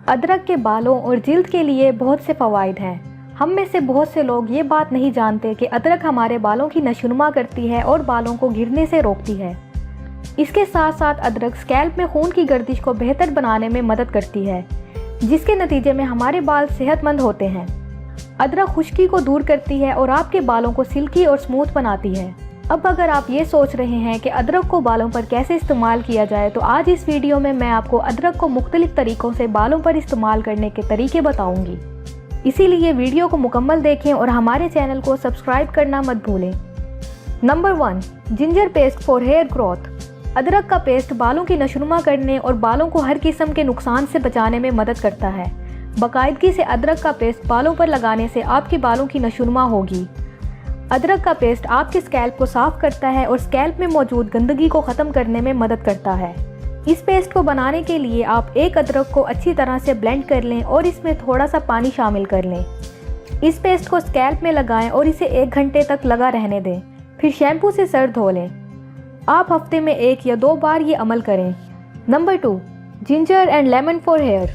अदरक के बालों और जिल्द के लिए बहुत से फ़वाइद हैं। हम में से बहुत से लोग ये बात नहीं जानते कि अदरक हमारे बालों की नशोनुमा करती है और बालों को गिरने से रोकती है। इसके साथ साथ अदरक स्कैल्प में खून की गर्दिश को बेहतर बनाने में मदद करती है, जिसके नतीजे में हमारे बाल सेहतमंद होते हैं। अदरक खुश्की को दूर करती है और आपके बालों को सिल्की और स्मूथ बनाती है। अब अगर आप ये सोच रहे हैं कि अदरक को बालों पर कैसे इस्तेमाल किया जाए, तो आज इस वीडियो में मैं आपको अदरक को मुख्तलिफ तरीक़ों से बालों पर इस्तेमाल करने के तरीके बताऊंगी। इसीलिए वीडियो को मुकम्मल देखें और हमारे चैनल को सब्सक्राइब करना मत भूलें। Number 1, ginger paste for hair growth. अदरक का पेस्ट बालों की नशोनुमा करने और बालों को हर किस्म के नुकसान से बचाने में मदद करता है। बाकायदगी से अदरक का पेस्ट बालों पर लगाने से आपके बालों की नशोनुमा होगी। अदरक का पेस्ट आपके स्कैल्प को साफ करता है और स्कैल्प में मौजूद गंदगी को ख़त्म करने में मदद करता है। इस पेस्ट को बनाने के लिए आप एक अदरक को अच्छी तरह से ब्लेंड कर लें और इसमें थोड़ा सा पानी शामिल कर लें। इस पेस्ट को स्कैल्प में लगाएं और इसे 1 घंटे तक लगा रहने दें। फिर शैम्पू से सर धो लें। आप हफ्ते में 1 या 2 बार ये अमल करें। Number 2, ginger and lemon for hair.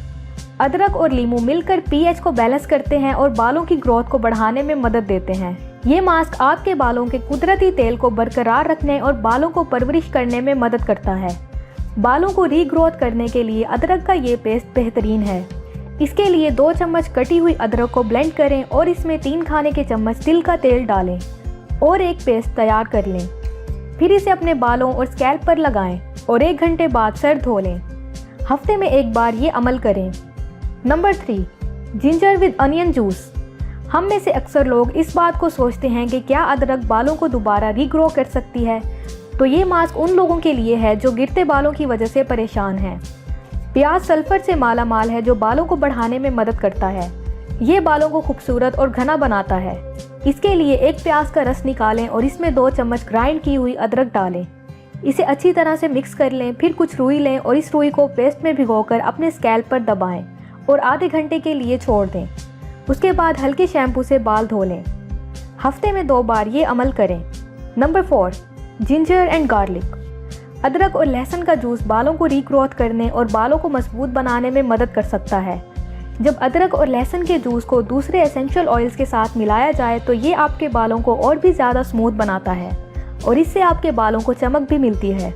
अदरक और लीमू मिलकर pH को बैलेंस करते हैं और बालों की ग्रोथ को बढ़ाने में मदद देते हैं। ये मास्क आपके बालों के कुदरती तेल को बरकरार रखने और बालों को परवरिश करने में मदद करता है। बालों को रीग्रोथ करने के लिए अदरक का ये पेस्ट बेहतरीन है। इसके लिए 2 चम्मच कटी हुई अदरक को ब्लेंड करें और इसमें 3 खाने के चम्मच तिल का तेल डालें और एक पेस्ट तैयार कर लें। फिर इसे अपने बालों और स्कैल्प पर लगाएं और 1 घंटे बाद सर धो लें। हफ्ते में 1 बार ये अमल करें। Number 3, ginger with onion juice. हम में से अक्सर लोग इस बात को सोचते हैं कि क्या अदरक बालों को दोबारा रीग्रो कर सकती है, तो ये मास्क उन लोगों के लिए है जो गिरते बालों की वजह से परेशान हैं। प्याज सल्फर से माला माल है जो बालों को बढ़ाने में मदद करता है। ये बालों को खूबसूरत और घना बनाता है। इसके लिए एक प्याज का रस निकालें और इसमें 2 चम्मच ग्राइंड की हुई अदरक डालें। इसे अच्छी तरह से मिक्स कर लें। फिर कुछ रुई लें और इस रुई को पेस्ट में भिगोकर अपने स्कैल्प पर दबाएं और आधे घंटे के लिए छोड़ दें। उसके बाद हल्के शैम्पू से बाल धो लें। हफ्ते में 2 बार ये अमल करें। Number 4, ginger and garlic. अदरक और लहसुन का जूस बालों को रीग्रोथ करने और बालों को मजबूत बनाने में मदद कर सकता है। जब अदरक और लहसुन के जूस को दूसरे एसेंशियल ऑयल्स के साथ मिलाया जाए तो ये आपके बालों को और भी ज़्यादा स्मूथ बनाता है और इससे आपके बालों को चमक भी मिलती है।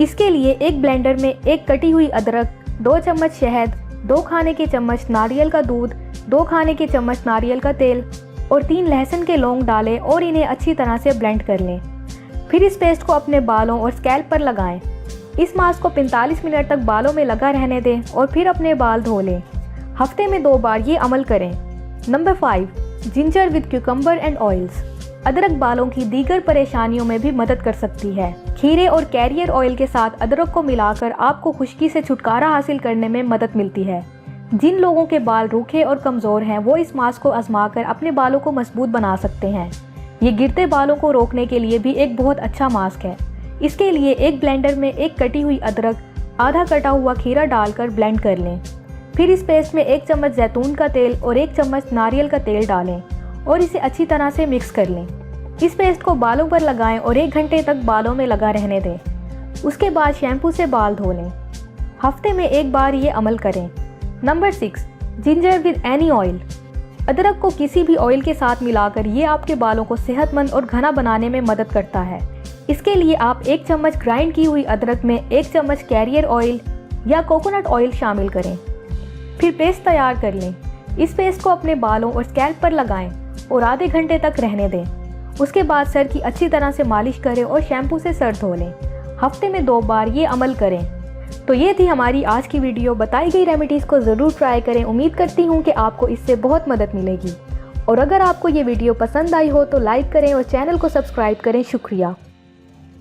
इसके लिए एक ब्लेंडर में 1 कटी हुई अदरक, 2 चम्मच शहद, 2 खाने के चम्मच नारियल का दूध, 2 खाने के चम्मच नारियल का तेल और 3 लहसुन के लौंग डालें और इन्हें अच्छी तरह से ब्लेंड कर लें। फिर इस पेस्ट को अपने बालों और स्कैल्प पर लगाएं। इस मास्क को 45 मिनट तक बालों में लगा रहने दें और फिर अपने बाल धो लें। हफ्ते में 2 बार ये अमल करें। Number 5, ginger with cucumber and oils. अदरक बालों की दीगर परेशानियों में भी मदद कर सकती है। खीरे और कैरियर ऑयल के साथ अदरक को मिलाकर आपको खुश्की से छुटकारा हासिल करने में मदद मिलती है। जिन लोगों के बाल रूखे और कमज़ोर हैं वो इस मास्क को आजमाकर अपने बालों को मजबूत बना सकते हैं। ये गिरते बालों को रोकने के लिए भी एक बहुत अच्छा मास्क है। इसके लिए एक ब्लेंडर में 1 कटी हुई अदरक, आधा कटा हुआ खीरा डालकर ब्लेंड कर लें। फिर इस पेस्ट में 1 चम्मच जैतून का तेल और 1 चम्मच नारियल का तेल डालें और इसे अच्छी तरह से मिक्स कर लें। इस पेस्ट को बालों पर लगाएं और 1 घंटे तक बालों में लगा रहने दें। उसके बाद शैम्पू से बाल धो लें। हफ्ते में 1 बार ये अमल करें। Number 6, ginger with any oil. अदरक को किसी भी ऑयल के साथ मिलाकर ये आपके बालों को सेहतमंद और घना बनाने में मदद करता है। इसके लिए आप 1 चम्मच ग्राइंड की हुई अदरक में 1 चम्मच कैरियर ऑयल या कोकोनट ऑयल शामिल करें। फिर पेस्ट तैयार कर लें। इस पेस्ट को अपने बालों और स्कैल्प पर लगाएं और आधे घंटे तक रहने दें। उसके बाद सर की अच्छी तरह से मालिश करें और शैम्पू से सर धो लें। हफ्ते में 2 बार ये अमल करें। तो ये थी हमारी आज की वीडियो। बताई गई रेमेडीज़ को ज़रूर ट्राई करें। उम्मीद करती हूँ कि आपको इससे बहुत मदद मिलेगी। और अगर आपको ये वीडियो पसंद आई हो तो लाइक करें और चैनल को सब्सक्राइब करें। शुक्रिया।